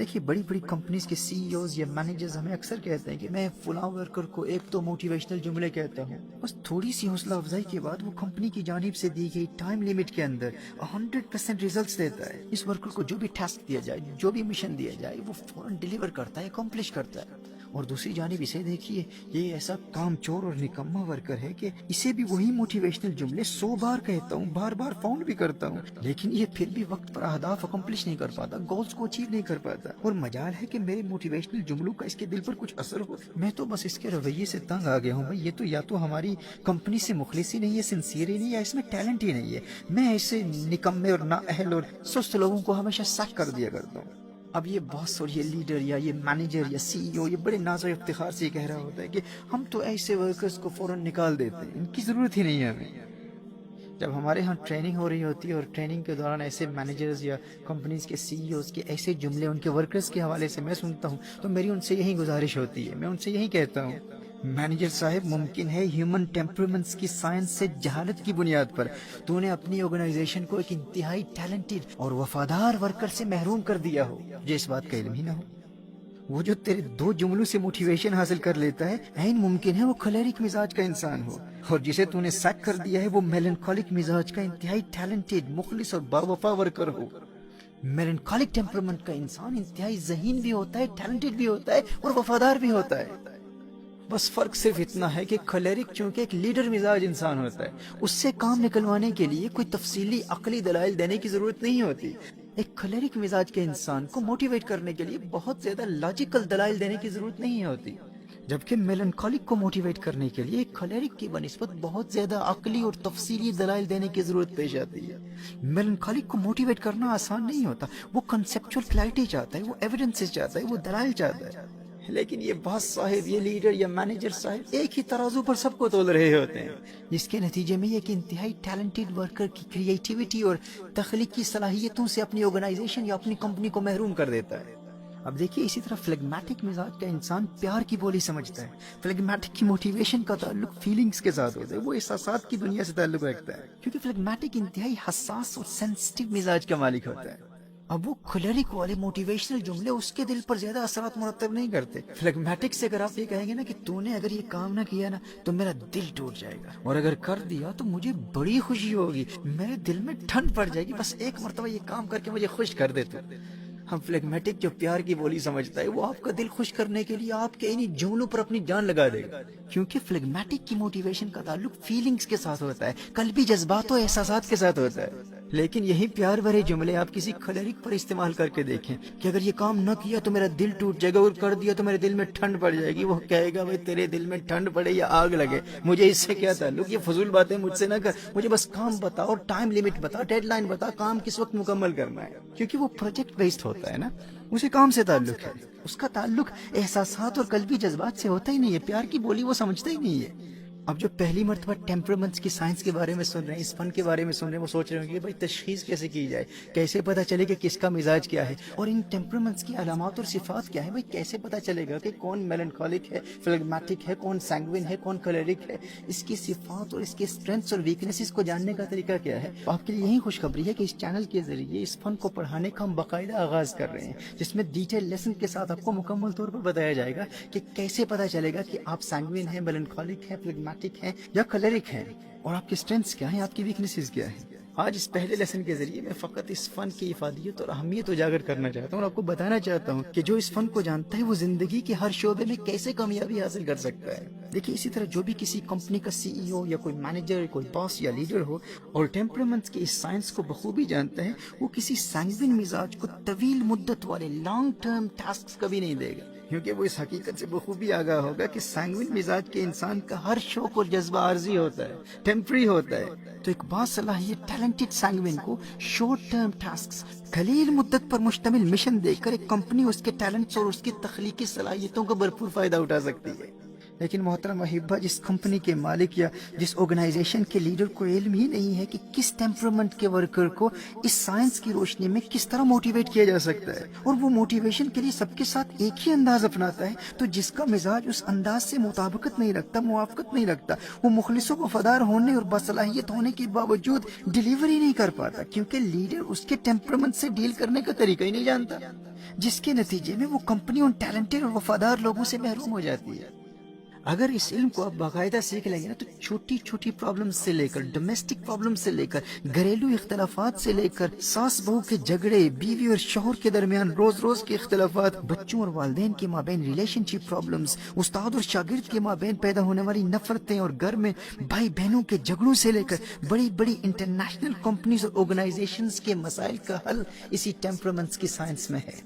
دیکھیے بڑی بڑی کمپنیز کے سی ای اوز یا مینیجرز ہمیں اکثر کہتے ہیں کہ میں فلاں ورکر کو ایک تو موٹیویشنل جملے کہتا ہوں، بس تھوڑی سی حوصلہ افزائی کے بعد وہ کمپنی کی جانب سے دی گئی ٹائم لیمٹ کے اندر 100% ریزلٹس دیتا ہے۔ اس ورکر کو جو بھی ٹاسک دیا جائے، جو بھی مشن دیا جائے، وہ فوراً ڈیلیور کرتا ہے، اکمپلش کرتا ہے۔ اور دوسری جانب اسے دیکھیے، یہ ایسا کام چور اور نکما ورکر ہے کہ اسے بھی وہی موٹیویشنل جملے 100 بار کہتا ہوں، بار بار فاؤنڈ بھی کرتا ہوں، لیکن یہ پھر بھی وقت پر اہداف اکمپلش نہیں کر پاتا، گولز کو اچیو نہیں کر پاتا۔ اور مجال ہے کہ میرے موٹیویشنل جملوں کا اس کے دل پر کچھ اثر ہو۔ میں تو بس اس کے رویے سے تنگ آ گیا ہوں بھائی، یہ تو یا تو ہماری کمپنی سے مخلص ہی نہیں ہے، سنسیئر ہی نہیں ہے، یا اس میں ٹیلنٹ ہی نہیں ہے۔ میں ایسے نکمے اور نااہل اور سست لوگوں کو ہمیشہ سیک کر دیا کرتا ہوں۔ اب یہ باس اور یہ لیڈر یا یہ مینیجر یا سی ای او یہ بڑے ناز و افتخار سے یہ کہہ رہا ہوتا ہے کہ ہم تو ایسے ورکرز کو فوراً نکال دیتے ہیں، ان کی ضرورت ہی نہیں ہے ہمیں۔ جب ہمارے ہاں ٹریننگ ہو رہی ہوتی ہے اور ٹریننگ کے دوران ایسے مینیجرز یا کمپنیز کے سی ای اوز کے ایسے جملے ان کے ورکرز کے حوالے سے میں سنتا ہوں تو میری ان سے یہی گزارش ہوتی ہے، میں ان سے یہی کہتا ہوں، مینیجر صاحب ممکن ہے ہیومن ٹیمپرمنٹس کی سائنس سے جہالت کی بنیاد پر تو نے اپنی آرگنائزیشن کو ایک انتہائی ٹیلنٹڈ اور وفادار ورکر سے محروم کر دیا ہو، مجھے اس بات کا علم ہی نہ ہو۔ وہ جو تیرے 2 جملوں سے موٹیویشن حاصل کر لیتا ہے، عین ممکن ہے وہ کھلیرک مزاج کا انسان ہو، اور جسے تو نے سیک کر دیا ہے وہ میلنکولک مزاج کا انتہائی ٹیلنٹڈ، مخلص اور باوفا ورکر ہو۔ میلنکولک ٹیمپرمنٹ کا انسان انتہائی ذہین بھی ہوتا ہے، ٹیلنٹڈ بھی ہوتا ہے اور وفادار بھی ہوتا ہے۔ بس فرق صرف اتنا ہے کہ کھلیرک چونکہ ایک لیڈر مزاج انسان ہوتا ہے، اس سے کام نکلوانے کے لیے کوئی تفصیلی عقلی دلائل دینے کی ضرورت نہیں ہوتی۔ ایک کھلیرک مزاج کے انسان کو موٹیویٹ کرنے کے لیے بہت زیادہ لاجیکل دلائل دینے کی ضرورت نہیں ہوتی، جبکہ میلنکولک کو موٹیویٹ کرنے کے لیے ایک کھلیرک کی بنسبت بہت زیادہ عقلی اور تفصیلی دلائل دینے کی ضرورت پیش آتی ہے۔ میلنکولک کو موٹیویٹ کرنا آسان نہیں ہوتا، وہ کنسیپچول کلیئرٹی چاہتا ہے، وہ ایویڈنسز چاہتا ہے، وہ دلائل چاہتا ہے۔ لیکن یہ باس صاحب، یہ لیڈر یا مینیجر صاحب ایک ہی ترازو پر سب کو تول رہے ہوتے ہیں، جس کے نتیجے میں ایک انتہائی ٹیلنٹڈ ورکر کی کریٹیوٹی اور تخلیقی صلاحیتوں سے اپنی آرگنائزیشن یا اپنی کمپنی کو محروم کر دیتا ہے۔ اب دیکھیے اسی طرح فلیگمیٹک مزاج کا انسان پیار کی بولی سمجھتا ہے۔ فلیگمیٹک کی موٹیویشن کا تعلق فیلنگز کے ساتھ ہوتا ہے، وہ احساسات کی دنیا سے تعلق رکھتا ہے، کیونکہ فلیگمیٹک انتہائی حساس اور سینسٹیو مزاج کا مالک ہوتا ہے۔ اب وہ کھلیرک والے موٹیویشنل جملے اس کے دل پر زیادہ اثرات مرتب نہیں کرتے۔ فلیگمیٹک سے اگر آپ یہ کہیں گے نا کہ تو نے اگر یہ کام نہ کیا نا تو میرا دل ٹوٹ جائے گا، اور اگر کر دیا تو مجھے بڑی خوشی ہوگی، میرے دل میں ٹھنڈ پڑ جائے گی، بس ایک مرتبہ یہ کام کر کے مجھے خوش کر دے تو۔ ہم فلیگمیٹک جو پیار کی بولی سمجھتا ہے وہ آپ کا دل خوش کرنے کے لیے آپ کے انہی جملوں پر اپنی جان لگا دے گا، کیونکہ فلیگمیٹک کی موٹیویشن کا تعلق فیلنگز کے ساتھ ہوتا ہے، قلبی جذبات و احساسات کے ساتھ ہوتا ہے۔ لیکن یہی پیار بھرے جملے آپ کسی کھلیرک پر استعمال کر کے دیکھیں کہ اگر یہ کام نہ کیا تو میرا دل ٹوٹ جائے گا، اور کر دیا تو میرے دل میں ٹھنڈ پڑ جائے گی، وہ کہے گا بھائی تیرے دل میں ٹھنڈ پڑے یا آگ لگے، مجھے اس سے کیا تعلق، یہ فضول باتیں مجھ سے نہ کر، مجھے بس کام بتا اور ٹائم لیمٹ بتا، ڈیڈ لائن بتا، کام کس وقت مکمل کرنا ہے، کیونکہ وہ پروجیکٹ بیسڈ ہوتا ہے نا، اسے کام سے تعلق ہے، اس کا تعلق احساسات اور قلبی جذبات سے ہوتا ہی نہیں ہے، پیار کی بولی وہ سمجھتا ہی نہیں ہے۔ اب جو پہلی مرتبہ ٹیمپرمنٹس کی سائنس کے بارے میں سن رہے ہیں، اس فن کے بارے میں سن رہے ہیں، وہ سوچ رہے ہوں گے کہ بھائی تشخیص کیسے کی جائے، کیسے پتہ چلے کہ کس کا مزاج کیا ہے، اور ان ٹیمپرمنٹس کی علامات اور صفات کیا ہے، بھائی کیسے پتہ چلے گا کہ کون میلنکولک ہے، فلیگمیٹک ہے، کون سینگوین ہے، کون کلیرک ہے، اس کی صفات اور اس کے اسٹرینتھس اور ویکنیسز کو جاننے کا طریقہ کیا ہے۔ آپ کے لیے یہی خوشخبری ہے کہ اس چینل کے ذریعے اس فن کو پڑھانے کا ہم باقاعدہ آغاز کر رہے ہیں، جس میں ڈیٹیل لیسن کے ساتھ آپ کو مکمل طور پر بتایا جائے گا کہ کیسے پتہ چلے گا کہ آپ سینگوین ہیں، میلنکولک ہیں، فلیگمیٹک ہیں یا کلیرک ہیں، اور آپ کے اسٹرینتھس کیا ہیں، آپ کی ویکنیسز کیا ہیں۔ آج اس پہلے لیسن کے ذریعے میں فقط اس فن کی افادیت اور اہمیت اجاگر کرنا چاہتا ہوں، اور آپ کو بتانا چاہتا ہوں کہ جو اس فن کو جانتا ہے وہ زندگی کے ہر شعبے میں کیسے کامیابی حاصل کر سکتا ہے۔ دیکھیے اسی طرح جو بھی کسی کمپنی کا سی ای او یا کوئی مینیجر، کوئی باس یا لیڈر ہو اور ٹیمپرمنٹس کی اس سائنس کو بخوبی جانتا ہے، وہ کسی سینگوین مزاج کو طویل مدت والے لانگ ٹرم ٹاسکس کبھی نہیں دے گا، کیونکہ وہ اس حقیقت سے بخوبی آگاہ ہوگا کہ سینگوین مزاج کے انسان کا ہر شوق اور جذبہ عارضی ہوتا ہے، ٹیمپری ہوتا ہے۔ تو ایک باصلاحیت ٹیلنٹڈ سینگوین کو شارٹ ٹرم ٹاسکس، قلیل مدت پر مشتمل مشن دے کر ایک کمپنی اس کے ٹیلنٹس اور اس کی تخلیقی صلاحیتوں کا بھرپور فائدہ اٹھا سکتی ہے۔ لیکن محترم احبہ، جس کمپنی کے مالک یا جس آرگنائزیشن کے لیڈر کو علم ہی نہیں ہے کہ کس ٹیمپرمنٹ کے ورکر کو اس سائنس کی روشنی میں کس طرح موٹیویٹ کیا جا سکتا ہے، اور وہ موٹیویشن کے لیے سب کے ساتھ ایک ہی انداز اپناتا ہے، تو جس کا مزاج اس انداز سے مطابقت نہیں رکھتا، موافقت نہیں رکھتا، وہ مخلص و وفادار ہونے اور باصلاحیت ہونے کے باوجود ڈیلیوری نہیں کر پاتا، کیونکہ لیڈر اس کے ٹیمپرمنٹ سے ڈیل کرنے کا طریقہ ہی نہیں جانتا، جس کے نتیجے میں وہ کمپنی ان ٹیلنٹڈ اور وفادار لوگوں سے محروم ہو جاتی ہے۔ اگر اس علم کو آپ باقاعدہ سیکھ لیں گے نا، تو چھوٹی چھوٹی پرابلم سے لے کر ڈومیسٹک پرابلم سے لے کر گھریلو اختلافات سے لے کر ساس بہو کے جھگڑے، بیوی اور شوہر کے درمیان روز روز کے اختلافات، بچوں اور والدین کے مابین ریلیشن شپ پرابلمز، استاد اور شاگرد کے مابین پیدا ہونے والی نفرتیں، اور گھر میں بھائی بہنوں کے جھگڑوں سے لے کر بڑی بڑی انٹرنیشنل کمپنیز اور آرگنائزیشنز کے مسائل کا حل اسی ٹیمپرمنٹس کی سائنس میں ہے۔